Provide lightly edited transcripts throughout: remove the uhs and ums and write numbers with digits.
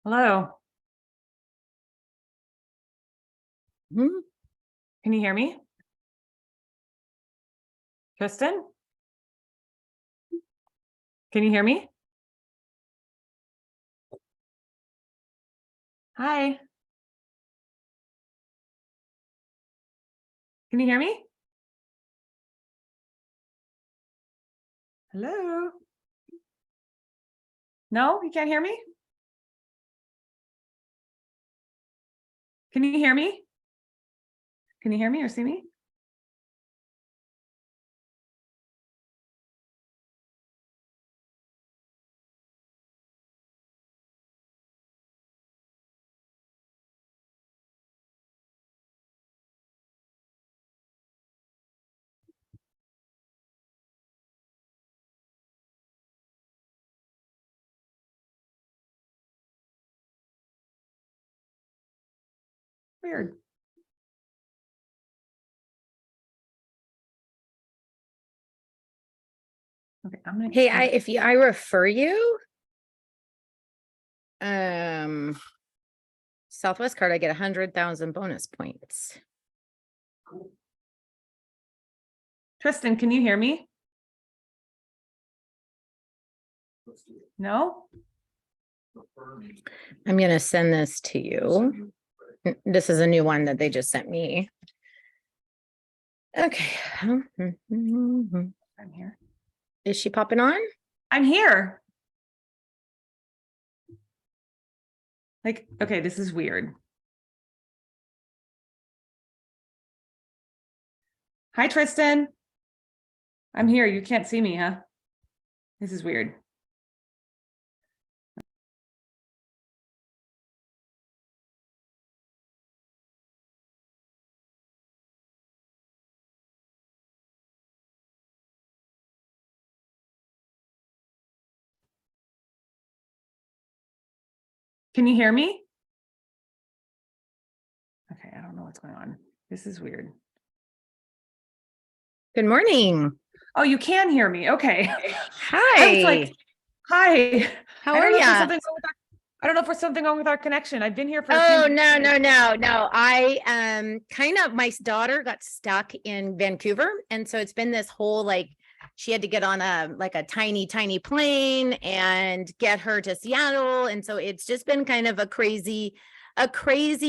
Hello. Can you hear me? Tristen? Can you hear me? Hi. Can you hear me? Hello? No, you can't hear me? Can you hear me? Can you hear me or see me? Weird. Okay, I'm gonna. Hey, I refer you, Southwest card, I get 100,000 bonus points. Tristen, can you hear me? No? I'm gonna send this to you. This is a new one that they just sent me. Okay. I'm here. Is she popping on? I'm here. Like, okay, this is weird. Hi, Tristen. I'm here. You can't see me, huh? This is weird. Can you hear me? Okay, I don't know what's going on. This is weird. Good morning. Oh, you can hear me. Okay. Hi. I was like, hi. How are you? I don't know if there's something wrong with our connection. I've been here for Oh, no. I my daughter got stuck in Vancouver. And so it's been this whole she had to get on a tiny plane and get her to Seattle. And so it's just been kind of a crazy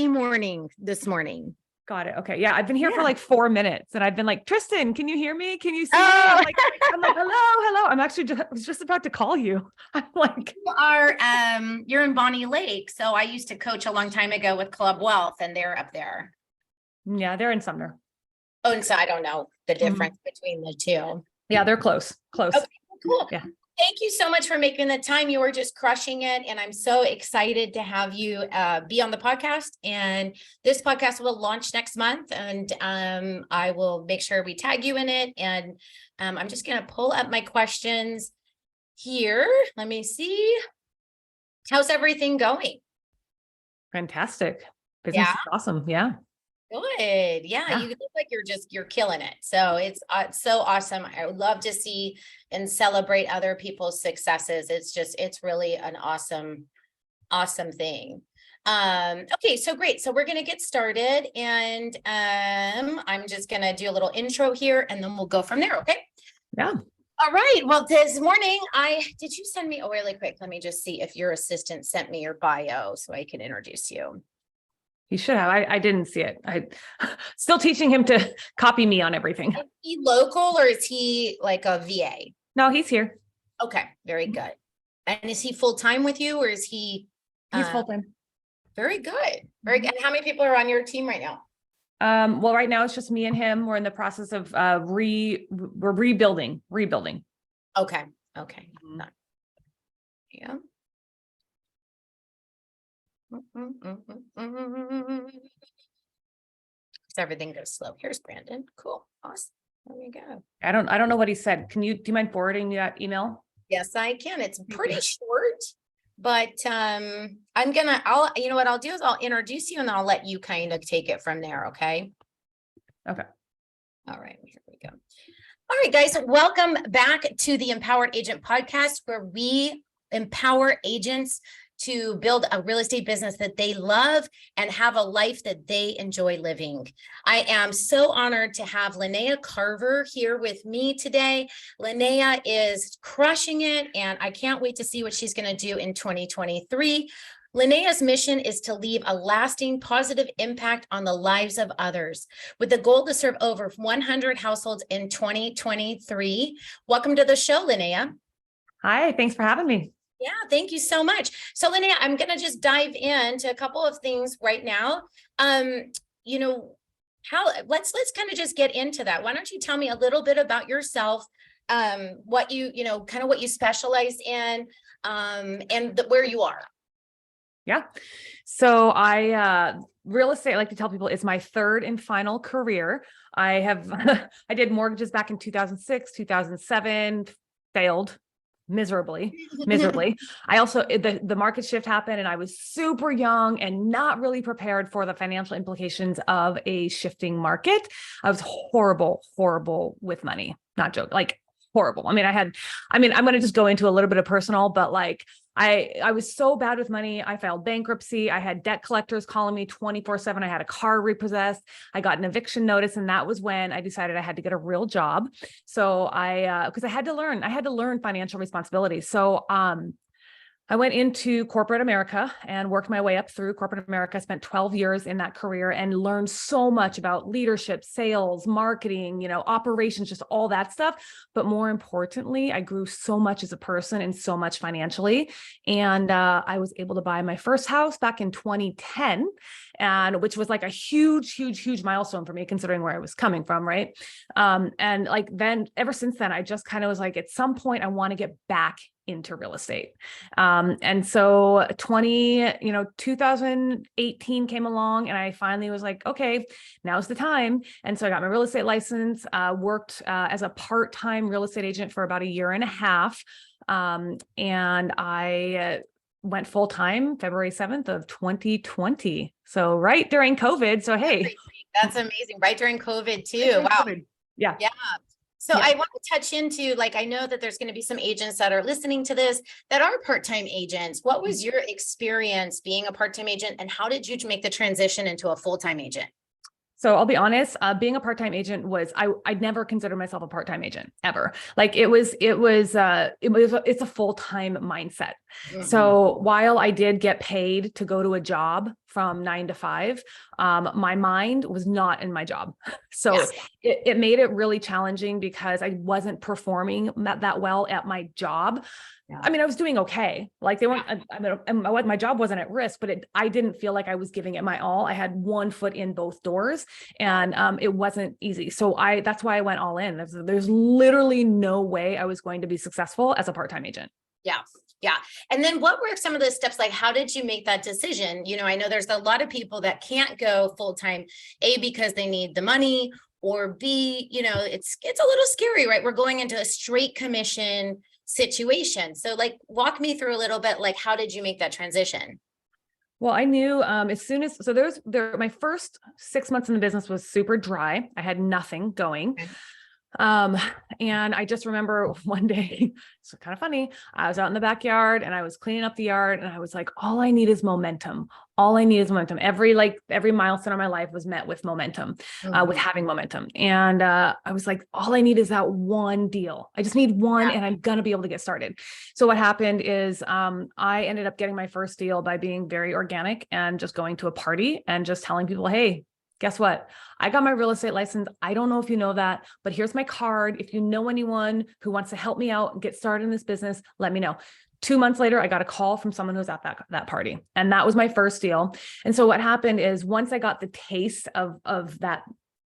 morning this morning. Got it. Okay. Yeah. I've been here for like 4 minutes and I've been like, Tristen, can you hear me? Can you see me? I'm like, hello. I was just about to call you. I'm like, you're in Bonnie Lake. So I used to coach a long time ago with Club Wealth and they're up there. Yeah, they're in Sumner. Oh, and so I don't know the difference between the two. Yeah, they're close. Okay, cool. Yeah. Thank you so much for making the time. You were just crushing it. And I'm so excited to have you be on the podcast. And this podcast will launch next month. And I will make sure we tag you in it. And I'm just going to pull up my questions here. Let me see. How's everything going? Fantastic. Business is awesome. Yeah. Good. Yeah, you look like you're killing it. So it's so awesome. I would love to see and celebrate other people's successes. It's really an awesome thing. Okay, so great. So we're gonna get started, and I'm just gonna do a little intro here, and then we'll go from there. Okay. Yeah. All right. Well, this morning did you send me really quick? Let me just see if your assistant sent me your bio so I can introduce you. He should have. I didn't see it. I still teaching him to copy me on everything. Is he local or is he like a VA? No, he's here. Okay, very good. And is he full-time with you or is he? He's full-time. Very good. Very good. And how many people are on your team right now? Well, right now it's just me and him. We're in the process of we're rebuilding. Okay. Yeah. Everything goes slow. Here's Brandon. Cool. Awesome. There we go. I don't know what he said. Do you mind forwarding me that email? Yes, I can. It's pretty short, but you know what I'll do is I'll introduce you and I'll let you kind of take it from there. Okay. Okay. All right. Here we go. All right, guys. Welcome back to the Empowered Agent Podcast, where we empower agents to build a real estate business that they love and have a life that they enjoy living. I am so honored to have Lynea Carver here with me today. Lynnea is crushing it, and I can't wait to see what she's going to do in 2023. Lynnea's mission is to leave a lasting positive impact on the lives of others with the goal to serve over 100 households in 2023. Welcome to the show, Lynnea. Hi, thanks for having me. Yeah, thank you so much. So Lynnea, I'm going to just dive into a couple of things right now. You know, let's kind of just get into that. Why don't you tell me a little bit about yourself, what kind of what you specialize in, and where you are. Yeah. So real estate, I like to tell people, is my third and final career. I did mortgages back in 2006, 2007, failed miserably. I also, the market shift happened and I was super young and not really prepared for the financial implications of a shifting market. I was horrible with money, not joke, like horrible. I'm going to just go into a little bit of personal, but like, I was so bad with money. I filed bankruptcy. I had debt collectors calling me 24/7. I had a car repossessed. I got an eviction notice. And that was when I decided I had to get a real job. So because I had to learn financial responsibility. So, I went into corporate America and worked my way up through corporate America. I spent 12 years in that career and learned so much about leadership, sales, marketing, operations, just all that stuff. But more importantly, I grew so much as a person and so much financially. And I was able to buy my first house back in 2010, and which was like a huge milestone for me, considering where I was coming from. Right. And like then ever since then, I just kind of was like, at some point I want to get back into real estate. And so 2018 came along and I finally was like, okay, now's the time. And so I got my real estate license, worked as a part-time real estate agent for about a year and a half. And I went full-time February 7th of 2020. So right during COVID. So, hey, that's amazing. Right during COVID too. Wow. COVID. Yeah. So I want to touch into, like, I know that there's going to be some agents that are listening to this that are part-time agents. What was your experience being a part-time agent, and how did you make the transition into a full-time agent? So I'll be honest, being a part-time agent I'd never considered myself a part-time agent ever. Like it's a full-time mindset. Mm-hmm. So while I did get paid to go to a job from 9 to 5, my mind was not in my job. So it made it really challenging because I wasn't performing that well at my job. Yeah. I mean, I was doing okay. Like they weren't, my job wasn't at risk, but I didn't feel like I was giving it my all. I had one foot in both doors and it wasn't easy. So that's why I went all in. There's literally no way I was going to be successful as a part-time agent. Yeah. And then what were some of the steps? Like, how did you make that decision? I know there's a lot of people that can't go full-time, A, because they need the money, or B, it's a little scary, right? We're going into a straight commission situation. So like, walk me through a little bit, like, how did you make that transition? Well, I knew my first 6 months in the business was super dry. I had nothing going. Okay. And I just remember one day, it's kind of funny. I was out in the backyard and I was cleaning up the yard and I was like, all I need is momentum. Every milestone of my life was met with momentum, with having momentum. And, I was like, all I need is that one deal. I just need one and I'm going to be able to get started. So what happened is, I ended up getting my first deal by being very organic and just going to a party and just telling people, hey, guess what? I got my real estate license. I don't know if you know that, but here's my card. If you know anyone who wants to help me out and get started in this business, let me know. 2 months later, I got a call from someone who was at that party. And that was my first deal. And so what happened is once I got the taste of that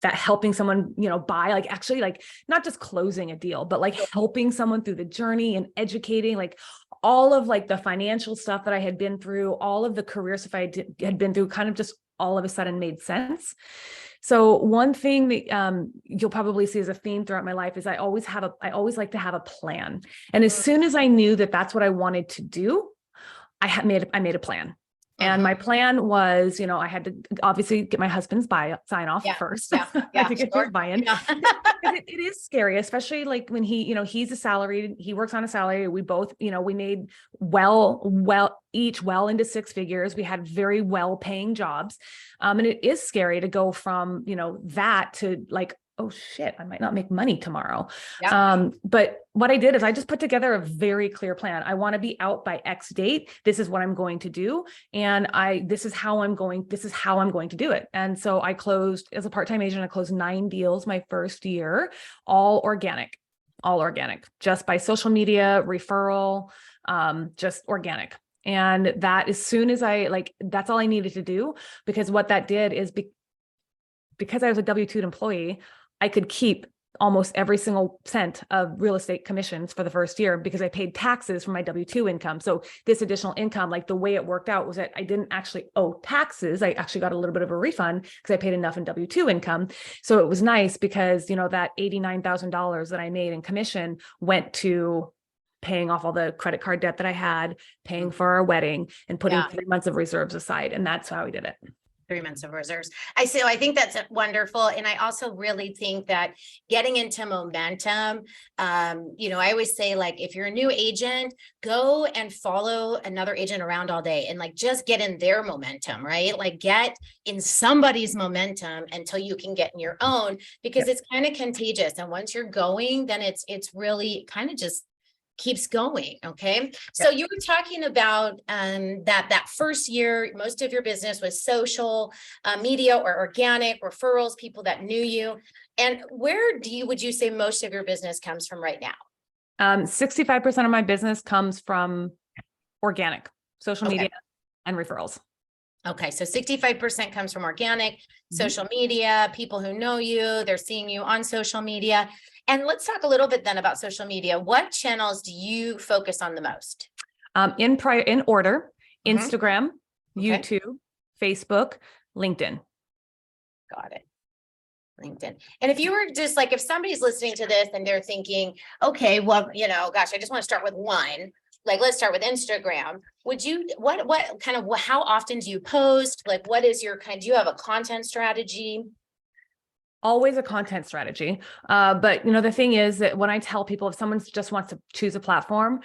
helping someone, buy, like actually like not just closing a deal, but like helping someone through the journey and educating, like all of like the financial stuff that I had been through, all of the career stuff I had been through kind of just all of a sudden made sense. So one thing that you'll probably see as a theme throughout my life is I always like to have a plan. And as soon as I knew that that's what I wanted to do, I made a plan. And my plan was, I had to obviously get my husband's sign off first. I had to get his buy-in. It is scary, especially like when he's a salaried, he works on a salary. We both, we made each well into six figures. We had very well paying jobs. And it is scary to go from, that to like, oh shit, I might not make money tomorrow. But what I did is I just put together a very clear plan. I want to be out by X date. This is what I'm going to do. And this is how I'm going to do it. And so I closed as a part-time agent, I closed 9 deals my first year, all organic, just by social media, referral, just organic. And that as soon as that's all I needed to do, because what that did is because I was a W-2 employee, I could keep almost every single cent of real estate commissions for the first year because I paid taxes for my W-2 income. So this additional income, like the way it worked out was that I didn't actually owe taxes. I actually got a little bit of a refund because I paid enough in W-2 income. So it was nice because, that $89,000 that I made in commission went to paying off all the credit card debt that I had, paying for our wedding, and putting 3 months of reserves aside. And that's how we did it. 3 months of reserves. I think that's wonderful. And I also really think that getting into momentum, I always say, like, if you're a new agent, go and follow another agent around all day and just get in their momentum, right? Like get in somebody's momentum until you can get in your own, because it's kind of contagious. And once you're going, then it's really kind of just keeps going. Okay. So you were talking about that first year, most of your business was social media or organic referrals, people that knew you. And where would you say most of your business comes from right now? 65% of my business comes from organic, social media, and referrals. Okay. So 65% comes from organic, social media, people who know you, they're seeing you on social media. And let's talk a little bit then about social media. What channels do you focus on the most? In order, Instagram, YouTube, Facebook, LinkedIn. Got it. LinkedIn. And if you were just if somebody's listening to this and they're thinking, okay, well, gosh, I just want to start with one. Let's start with Instagram. How often do you post? What is do you have a content strategy? Always a content strategy. But the thing is that when I tell people, if someone just wants to choose a platform,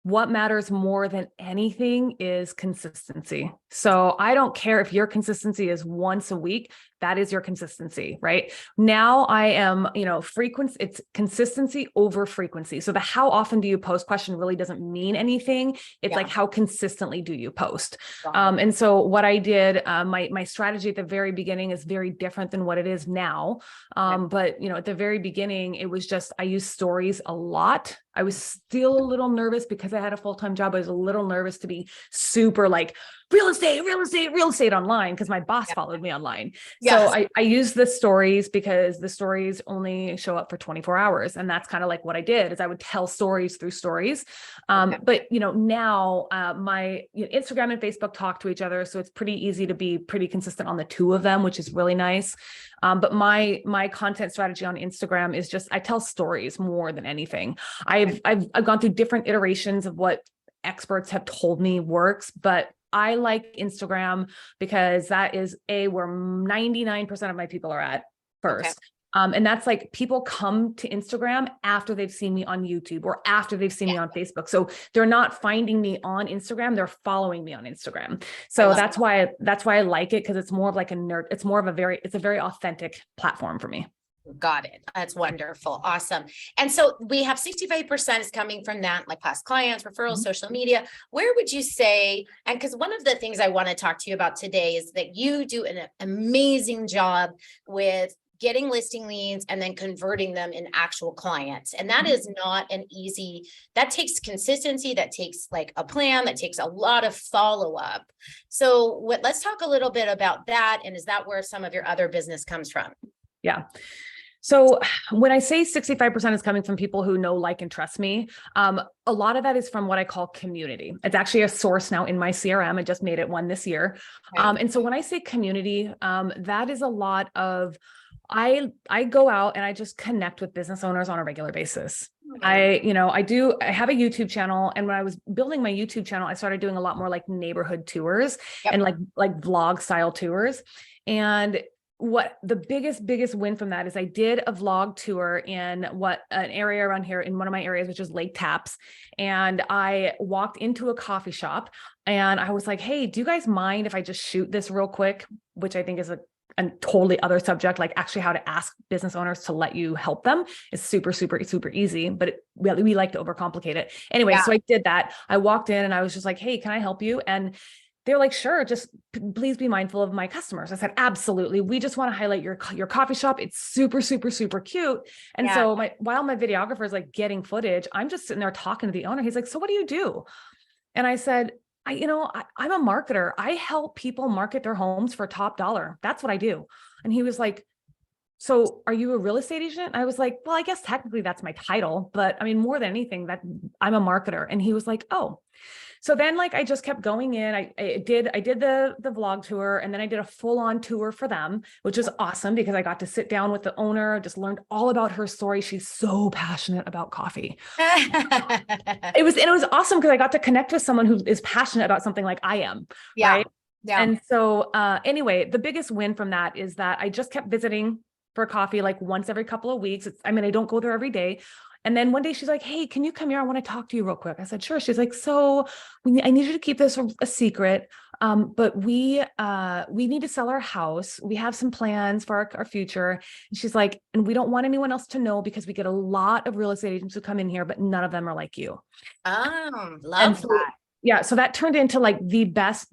what matters more than anything is consistency. So I don't care if your consistency is once a week, that is your consistency, right? Now I am, frequency, it's consistency over frequency. So the how often do you post question really doesn't mean anything. It's like, how consistently do you post? And so what I did, my strategy at the very beginning is very different than what it is now. But at the very beginning, it was just, I used stories a lot. I was still a little nervous because I had a full-time job. I was a little nervous to be super real estate online because my boss followed me online. So I use the stories because the stories only show up for 24 hours. And that's kind of what I did is I would tell stories through stories. But now my Instagram and Facebook talk to each other. So it's pretty easy to be pretty consistent on the two of them, which is really nice. But my content strategy on Instagram is just, I tell stories more than anything. I've gone through different iterations of what experts have told me works, but I like Instagram because that is where 99% of my people are at first. And that's people come to Instagram after they've seen me on YouTube or after they've seen me on Facebook. So they're not finding me on Instagram. They're following me on Instagram. So that's why I like it. Cause it's more of a nerd. It's more of it's a very authentic platform for me. Got it. That's wonderful. Awesome. And so we have 65% is coming from that, past clients, referrals, social media. Where would you say, and because one of the things I want to talk to you about today is that you do an amazing job with getting listing leads and then converting them in actual clients. And that is not that takes consistency, that takes a plan, that takes a lot of follow-up. So let's talk a little bit about that. And is that where some of your other business comes from? Yeah. So when I say 65% is coming from people who know, like, and trust me, a lot of that is from what I call community. It's actually a source now in my CRM. I just made it one this year. And so when I say community, that is a lot of, I go out and I just connect with business owners on a regular basis. I have a YouTube channel. And when I was building my YouTube channel, I started doing a lot more like neighborhood tours and like vlog style tours. And what the biggest win from that is I did a vlog tour in an area around here in one of my areas, which is Lake Taps. And I walked into a coffee shop and I was like, hey, do you guys mind if I just shoot this real quick? Which I think is a totally other subject, like actually how to ask business owners to let you help them is super, super, super easy, but we like to overcomplicate it. Anyway, so I did that. I walked in and I was just like, hey, can I help you? And they're like, sure, just please be mindful of my customers. I said, absolutely. We just want to highlight your coffee shop. It's super, super, super cute. And so while my videographer is like getting footage, I'm just sitting there talking to the owner. He's like, so what do you do? And I said, I'm a marketer. I help people market their homes for top dollar. That's what I do. And he was like, so are you a real estate agent? I was like, well, I guess technically that's my title, but I mean, more than anything, that I'm a marketer. And he was like, oh. So then like, I just kept going in. I did the vlog tour, and then I did a full on tour for them, which was awesome because I got to sit down with the owner, just learned all about her story. She's so passionate about coffee. It was awesome because I got to connect with someone who is passionate about something like I am. Right. Yeah. And so, anyway, the biggest win from that is that I just kept visiting for coffee, like once every couple of weeks. I don't go there every day. And then one day she's like, hey, can you come here? I want to talk to you real quick. I said, sure. She's like, so I need you to keep this a secret. But we need to sell our house. We have some plans for our future. And she's like, and we don't want anyone else to know because we get a lot of real estate agents who come in here, but none of them are like you. Love that. Yeah. So that turned into like the best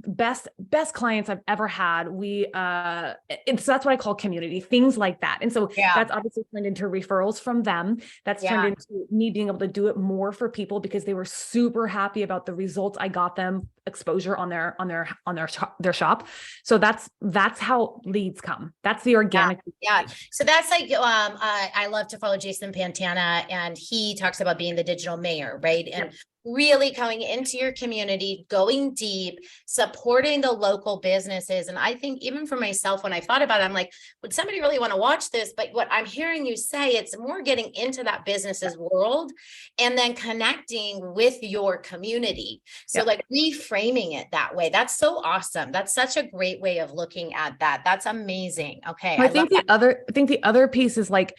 clients I've ever had. So that's what I call community, things like that. And so that's obviously turned into referrals from them. That's turned into me being able to do it more for people because they were super happy about the results I got them, exposure on their shop. So that's how leads come. That's the organic. Yeah. So that's like, I love to follow Tristen Campanella, and he talks about being the digital mayor, right? And really going into your community, going deep, supporting the local businesses. And I think even for myself, when I thought about it, I'm like, would somebody really want to watch this? But what I'm hearing you say, it's more getting into that business's world and then connecting with your community. So like reframing it that way. That's so awesome. That's such a great way of looking at that. That's amazing. Okay. I think the other piece is like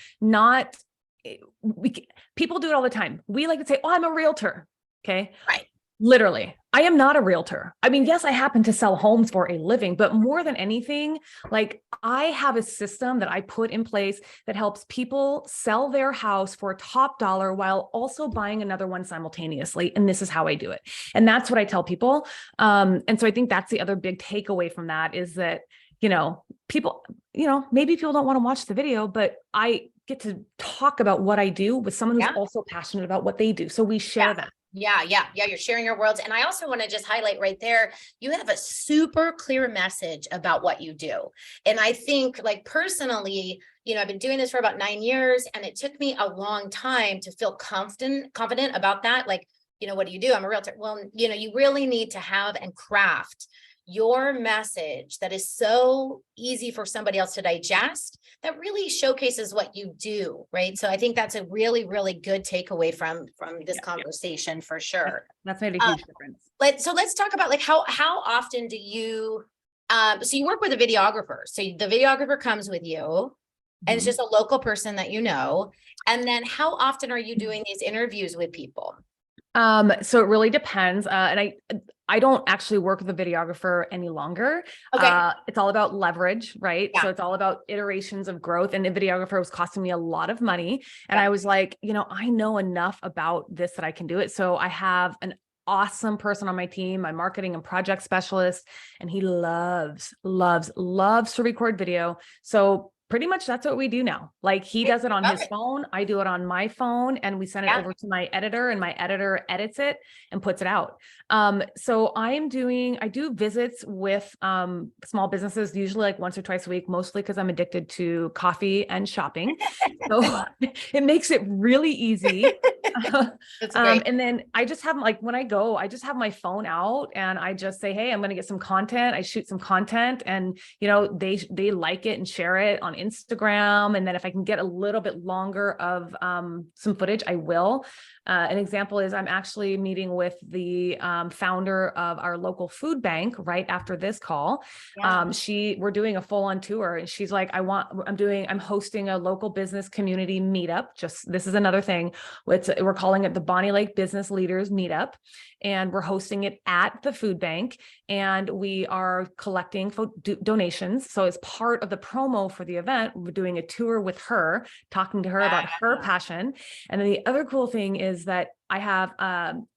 people do it all the time. We like to say, oh, I'm a realtor. Okay. Right. Literally, I am not a realtor. I mean, yes, I happen to sell homes for a living, but more than anything, like I have a system that I put in place that helps people sell their house for top dollar while also buying another one simultaneously. And this is how I do it. And that's what I tell people. And so I think that's the other big takeaway from that is that, people, maybe people don't want to watch the video, but I get to talk about what I do with someone who's also passionate about what they do. So we share that. Yeah. You're sharing your worlds. And I also want to just highlight right there, you have a super clear message about what you do. And I think like personally, I've been doing this for about 9 years, and it took me a long time to feel confident about that. Like, what do you do? I'm a realtor. Well, you really need to have and craft your message that is so easy for somebody else to digest, that really showcases what you do, right? So I think that's a really, really good takeaway from this conversation for sure. That's made a huge difference. Let's talk about like how often do you, so you work with a videographer. So the videographer comes with you, and it's just a local person that and then how often are you doing these interviews with people? So it really depends. And I don't actually work with a videographer any longer. Okay. It's all about leverage, right? Yeah. So it's all about iterations of growth, and the videographer was costing me a lot of money. And I was like, I know enough about this that I can do it. So I have an awesome person on my team, my marketing and project specialist, and he loves to record video. So pretty much that's what we do now. Like he does it on his phone. I do it on my phone, and we send it over to my editor, and my editor edits it and puts it out. So I do visits with small businesses, usually like once or twice a week, mostly because I'm addicted to coffee and shopping. So it makes it really easy. That's great. And then I just have when I go, I just have my phone out and I just say, hey, I'm going to get some content. I shoot some content, and they like it and share it on Instagram. And then if I can get a little bit longer of some footage, I will. An example is I'm actually meeting with the founder of our local food bank right after this call. Yeah. We're doing a full-on tour, and she's like, I'm hosting a local business community meetup. This is another thing. We're calling it the Bonnie Lake Business Leaders Meetup, and we're hosting it at the food bank, and we are collecting donations. So as part of the promo for the event, we're doing a tour with her, talking to her about her passion. And then the other cool thing is that I have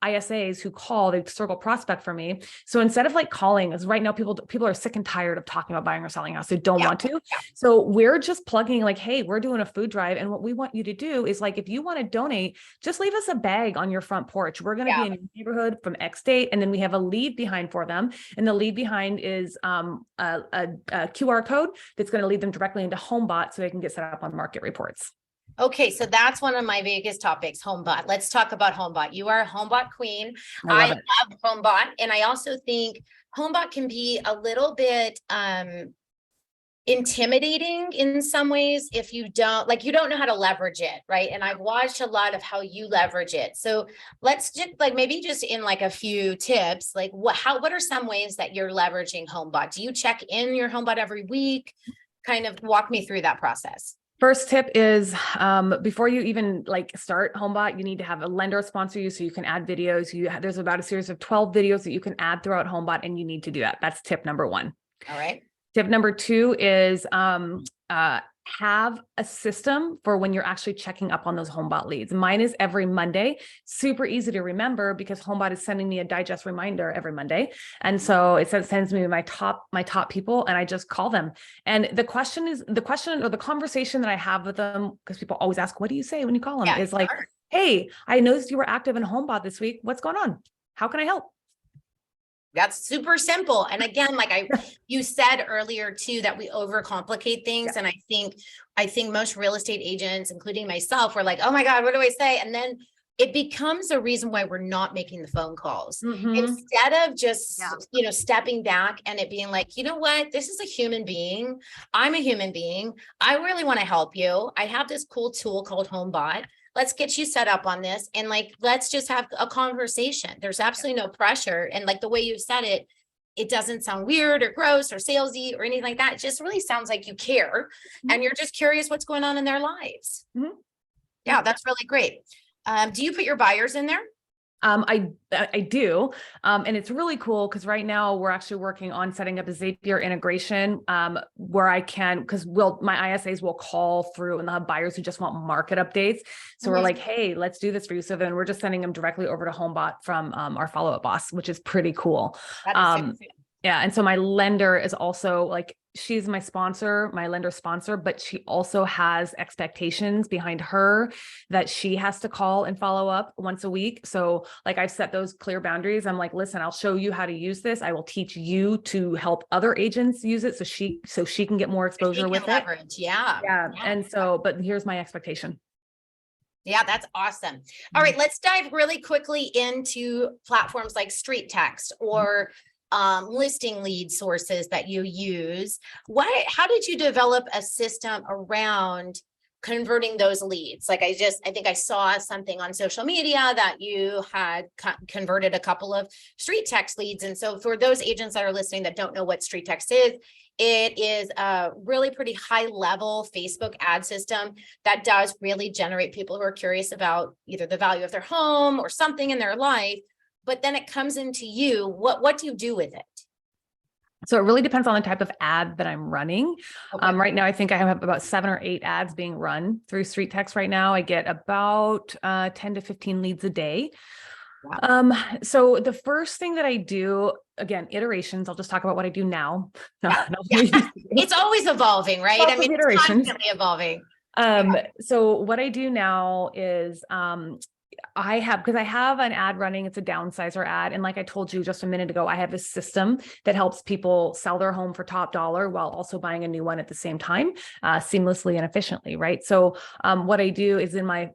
ISAs who call, they circle prospect for me. So instead of like calling, as right now people are sick and tired of talking about buying or selling a house. They don't want to. So we're just plugging like, hey, we're doing a food drive. And what we want you to do is like, if you want to donate, just leave us a bag on your front porch. We're going to be in your neighborhood from X date. And then we have a leave behind for them. And the leave behind is a QR code that's going to lead them directly into Homebot so they can get set up on market reports. Okay, so that's one of my biggest topics, Homebot. Let's talk about Homebot. You are a Homebot queen. I love Homebot. And I also think Homebot can be a little bit intimidating in some ways if you don't know how to leverage it, right? And I've watched a lot of how you leverage it. So let's just maybe just in like a few tips, like what are some ways that you're leveraging Homebot? Do you check in your Homebot every week? Kind of walk me through that process. First tip is before you even like start Homebot, you need to have a lender sponsor you so you can add videos. There's about a series of 12 videos that you can add throughout Homebot, and you need to do that. That's tip number 1. All right. Tip number 2 is have a system for when you're actually checking up on those Homebot leads. Mine is every Monday. Super easy to remember because Homebot is sending me a digest reminder every Monday. And so it sends me my top people, and I just call them. And the question or the conversation that I have with them, because people always ask, what do you say when you call them? Is like, hey, I noticed you were active in Homebot this week. What's going on? How can I help? That's super simple. And again, like you said earlier too, that we overcomplicate things. And I think most real estate agents, including myself, were like, oh my God, what do I say? And then it becomes a reason why we're not making the phone calls instead of just, stepping back and it being like, you know what, this is a human being. I'm a human being. I really want to help you. I have this cool tool called Homebot. Let's get you set up on this. And like, let's just have a conversation. There's absolutely no pressure. And like the way you said it, it doesn't sound weird or gross or salesy or anything like that. It just really sounds like you care and you're just curious what's going on in their lives. Yeah, that's really great. Do you put your buyers in there? I do. And it's really cool because right now we're actually working on setting up a Zapier integration where I can, because my ISAs will call through and they'll have buyers who just want market updates. So we're like, hey, let's do this for you. So then we're just sending them directly over to Homebot from our follow-up boss, which is pretty cool. Yeah. And so my lender is also like, she's my lender sponsor, but she also has expectations behind her that she has to call and follow up once a week. So like I've set those clear boundaries. I'm like, listen, I'll show you how to use this. I will teach you to help other agents use it. So she can get more exposure with it. Yeah. And so, but here's my expectation. Yeah, that's awesome. All right, let's dive really quickly into platforms like Street Text or listing lead sources that you use. How did you develop a system around converting those leads? Like I think I saw something on social media that you had converted a couple of Street Text leads. And so for those agents that are listening that don't know what Street Text is, it is a really pretty high level Facebook ad system that does really generate people who are curious about either the value of their home or something in their life. But then it comes into you. What do you do with it? So it really depends on the type of ad that I'm running. Okay. Right now, I think I have about 7 or 8 ads being run through Street Text right now. I get about 10 to 15 leads a day. Wow. So the first thing that I do, again, iterations, I'll just talk about what I do now. It's always evolving, right? I mean, it's constantly evolving. So what I do now is I have, because I have an ad running, it's a downsizer ad. And like I told you just a minute ago, I have this system that helps people sell their home for top dollar while also buying a new one at the same time, seamlessly and efficiently. Right. So what I do is in my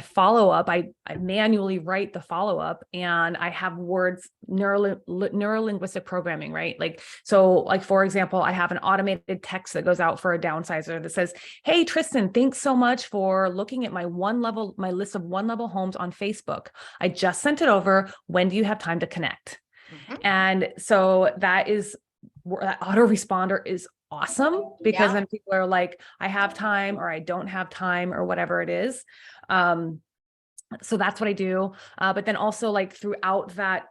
follow-up, I manually write the follow-up, and I have words, neuro-linguistic programming, right? Like, so like, for example, I have an automated text that goes out for a downsizer that says, "Hey, Tristen, thanks so much for looking at my list of one level homes on Facebook. I just sent it over. When do you have time to connect?" And so that autoresponder is awesome, because then people are like, I have time, or I don't have time, or whatever it is. So that's what I do. But then also, like, throughout that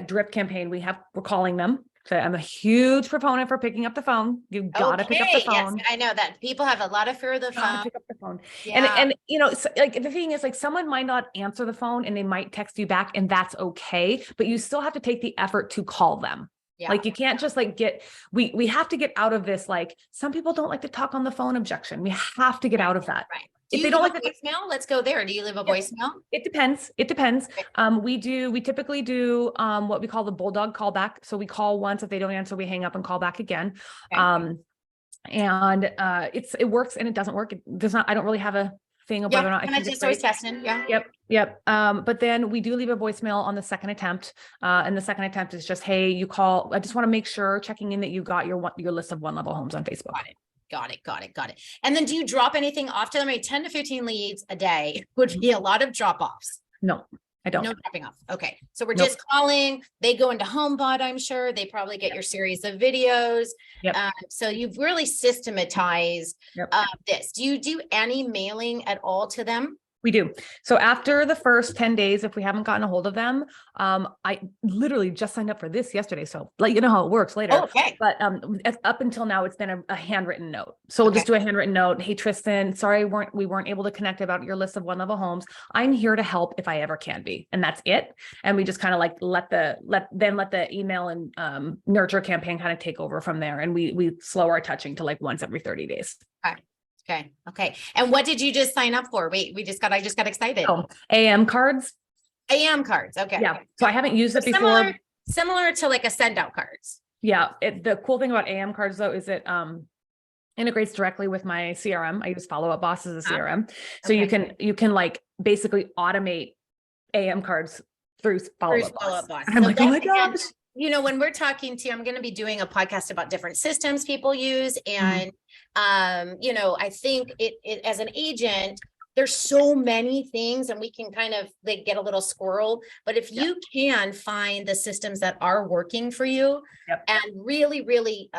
drip campaign, we're calling them. So I'm a huge proponent for picking up the phone. You gotta pick up the phone. Yes, I know that people have a lot of fear of the phone. Pick up the phone. Yeah. And you know, so, like, the thing is, like, someone might not answer the phone and they might text you back, and that's okay, but you still have to take the effort to call them. Yeah. Like, you can't just like we have to get out of this, like, some people don't like to talk on the phone objection. We have to get out of that. Right. If they don't like a voicemail, let's go there. Do you leave a voicemail? It depends. It depends. Okay. We typically do what we call the bulldog callback. So we call once. If they don't answer, we hang up and call back again. Okay. It works and it doesn't work. I don't really have a thing of whether or not I can just always testing. Yeah. Yep. But then we do leave a voicemail on the second attempt. And the second attempt is just, "Hey, you call. I just want to make sure, checking in that you got your list of one level homes on Facebook." Got it. And then do you drop anything off to them? 10 to 15 leads a day would be a lot of drop offs. No, I don't. No dropping off. Okay. So we're just calling. They go into Homebot, I'm sure. They probably get your series of videos. Yep. So you've really systematized this. Do you do any mailing at all to them? We do. So after the first 10 days, if we haven't gotten a hold of them, I literally just signed up for this yesterday. So let you know how it works later. Oh, okay. But up until now, it's been a handwritten note. So we'll just do a handwritten note. "Hey, Tristen, sorry, we weren't able to connect about your list of one level homes. I'm here to help if I ever can be." And that's it. And we just kind of like let the email and nurture campaign kind of take over from there. And we slow our touching to like once every 30 days. Okay. And what did you just sign up for? Wait, I just got excited. Oh, AM cards. AM cards. Okay. Yeah. So I haven't used it before. Similar to like a send out cards. Yeah. The cool thing about AM cards though, is it integrates directly with my CRM. I use Follow Up Boss as a CRM. So you can like basically automate AM cards through Follow Up Boss. I'm like, oh my gosh. You know, when we're talking to you, I'm going to be doing a podcast about different systems people use. And, you know, I think it as an agent, there's so many things and we can kind of like get a little squirreled, but if you can find the systems that are working for you and really, really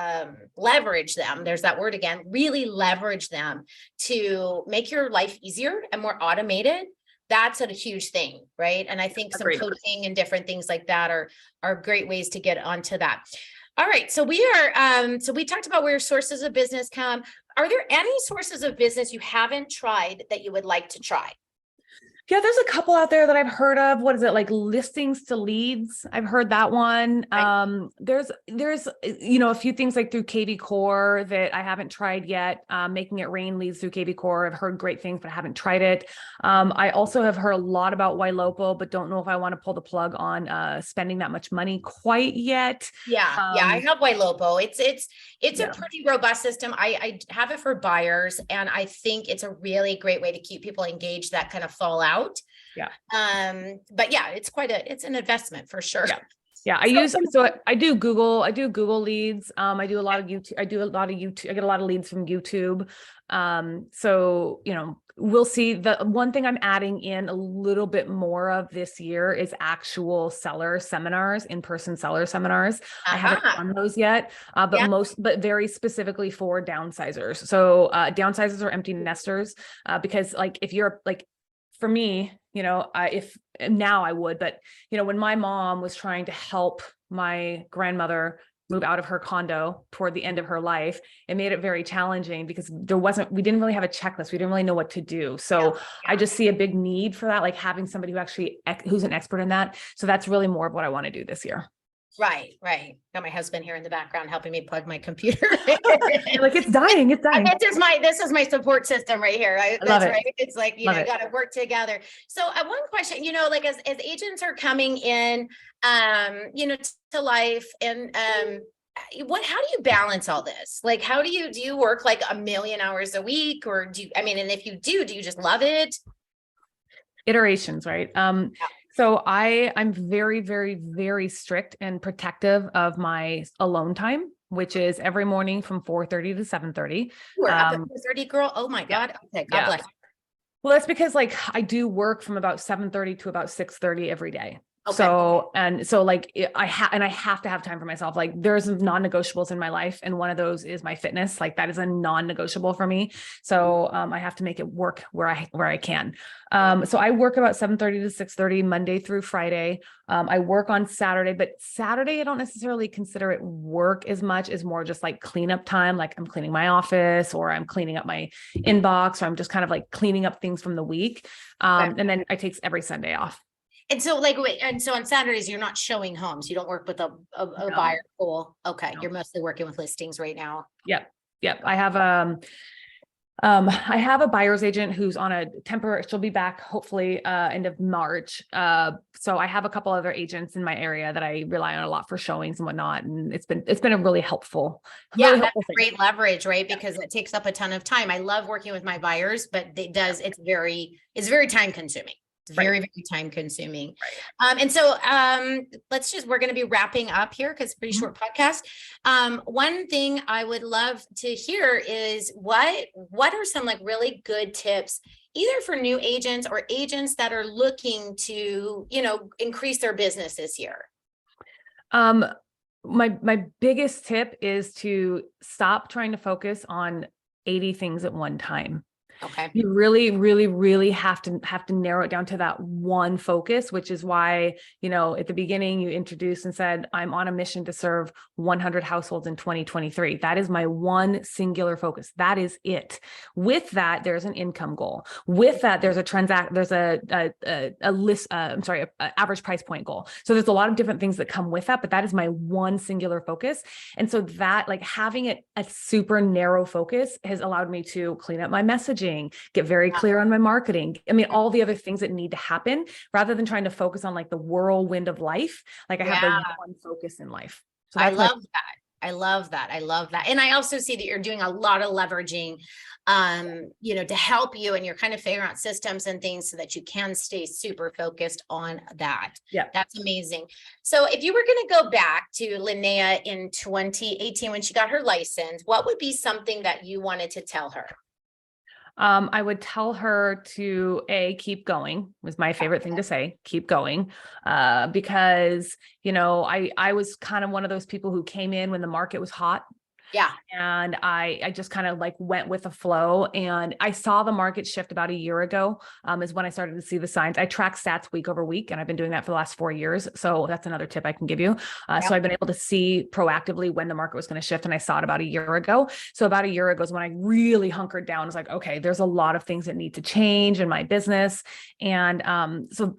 leverage them, there's that word again, really leverage them to make your life easier and more automated. That's a huge thing, right? And I think some coaching and different things like that are great ways to get onto that. All right. So we talked about where sources of business come. Are there any sources of business you haven't tried that you would like to try? Yeah, there's a couple out there that I've heard of. What is it, like listings to leads? I've heard that one. Right. There's you know, a few things like through KV Core that I haven't tried yet. Making it rain leads through KV Core. I've heard great things, but I haven't tried it. I also have heard a lot about Ylopo, but don't know if I want to pull the plug on spending that much money quite yet. Yeah, I have Ylopo. It's a pretty robust system. I have it for buyers, and I think it's a really great way to keep people engaged that kind of fall out. Yeah. But yeah, it's an investment for sure. Yeah. I do Google leads. I do a lot of YouTube. I get a lot of leads from YouTube. So, you know, we'll see. The one thing I'm adding in a little bit more of this year is actual seller seminars, in-person seller seminars. I haven't done those yet, but very specifically for downsizers. So, downsizers are empty nesters, because like, if you're like, for me, you know, if now I would, but you know, when my mom was trying to help my grandmother move out of her condo toward the end of her life, it made it very challenging because we didn't really have a checklist. We didn't really know what to do. So I just see a big need for that, like having somebody who's an expert in that. So that's really more of what I want to do this year. Right, right. Got my husband here in the background helping me plug my computer. You're like, it's dying, it's dying. This is my support system right here. I love That's it. right. It's like, Love it. got to work together. So one question, like as agents are coming in, to life and, how do you balance all this? Like, how do you work like 1,000,000 hours a week or and if you do you just love it? Iterations, right? So I'm very, very, very strict and protective of my alone time, which is every morning from 4:30 to 7:30. You are up at 4:30, girl. Oh my God. Okay. God bless. Well, that's because like I do work from about 7:30 to about 6:30 every day. Okay. So like I have to have time for myself. Like there's non-negotiables in my life. And one of those is my fitness. Like that is a non-negotiable for me. So, I have to make it work where I can. So I work about 7:30 to 6:30, Monday through Friday. I work on Saturday, but Saturday, I don't necessarily consider it work as much as more just like cleanup time. Like I'm cleaning my office or I'm cleaning up my inbox, or I'm just kind of like cleaning up things from the week. And then I take every Sunday off. And so so on Saturdays, you're not showing homes. You don't work with a No. buyer pool. Okay. No. You're mostly working with listings right now. Yep. I have a buyer's agent who's on a temporary, she'll be back hopefully end of March. So I have a couple other agents in my area that I rely on a lot for showings and whatnot. And it's been a really helpful, that's great leverage, right? Because it takes up a ton of time. I love working with my buyers, but it's very time consuming. Very, very time consuming. Right. And so we're going to be wrapping up here because it's a pretty short podcast. One thing I would love to hear is what are some like really good tips, either for new agents or agents that are looking to, increase their business this year? My biggest tip is to stop trying to focus on 80 things at one time. Okay. You really, really, really have to narrow it down to that one focus, which is why, at the beginning you introduced and said, I'm on a mission to serve 100 households in 2023. That is my one singular focus. That is it. With that, there's an income goal. With that, there's a average price point goal. So there's a lot of different things that come with that, but that is my one singular focus. And so that, like, having it a super narrow focus has allowed me to clean up my messaging, get very clear on my marketing. I mean, all the other things that need to happen rather than trying to focus on like the whirlwind of life. Like I have the one focus in life. So I love that. I love that. And I also see that you're doing a lot of leveraging, to help you, and you're kind of figuring out systems and things so that you can stay super focused on that. Yeah. That's amazing. So if you were going to go back to Lynnea in 2018, when she got her license, what would be something that you wanted to tell her? I would tell her to keep going, was my favorite thing to say, keep going. Because, I was kind of one of those people who came in when the market was hot. Yeah. And I just kind of like went with the flow, and I saw the market shift about a year ago, is when I started to see the signs. I track stats week over week, and I've been doing that for the last 4 years. So that's another tip I can give you. So I've been able to see proactively when the market was going to shift, and I saw it about a year ago. So about a year ago is when I really hunkered down. I was like, okay, there's a lot of things that need to change in my business. And so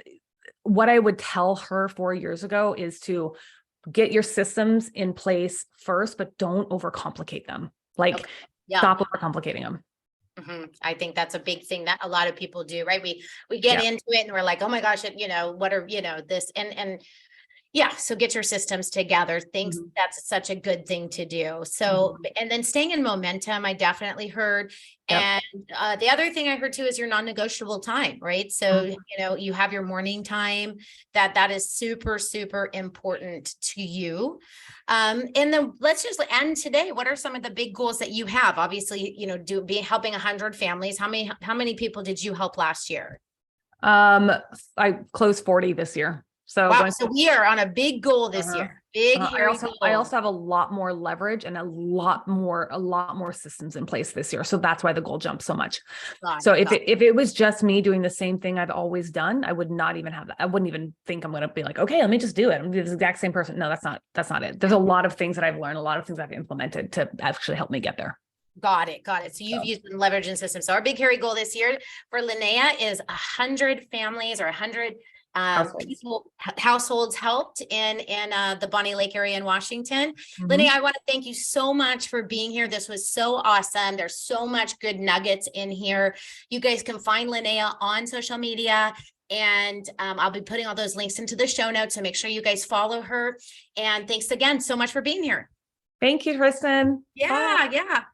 what I would tell her 4 years ago is to get your systems in place first, but don't overcomplicate them. Like stop overcomplicating them. Mm-hmm. I think that's a big thing that a lot of people do, right? We get into it and we're like, oh my gosh, what are, this and so get your systems together. That's such a good thing to do. So, and then staying in momentum, I definitely heard. And the other thing I heard too is your non-negotiable time, right? So, you have your morning time that is super, super important to you. And then let's just end today. What are some of the big goals that you have? Obviously, helping 100 families. How many people did you help last year? I closed 40 this year. So, so we are on a big goal this year. I also have a lot more leverage and a lot more systems in place this year. So that's why the goal jumped so much. If it was just me doing the same thing I've always done, I would not even have that. I wouldn't even think I'm going to be like, okay, let me just do it. I'm the exact same person. No, that's not it. There's a lot of things that I've learned, a lot of things I've implemented to actually help me get there. Got it. So you've used the leverage and systems. So our big hairy goal this year for Lynnea is 100 families or 100 Households. households helped in the Bonnie Lake area in Washington. Mhm. Lynnea, I want to thank you so much for being here. This was so awesome. There's so much good nuggets in here. You guys can find Lynnea on social media, and I'll be putting all those links into the show notes, so make sure you guys follow her. And thanks again so much for being here. Thank you, Tristen. Yeah, Bye. yeah.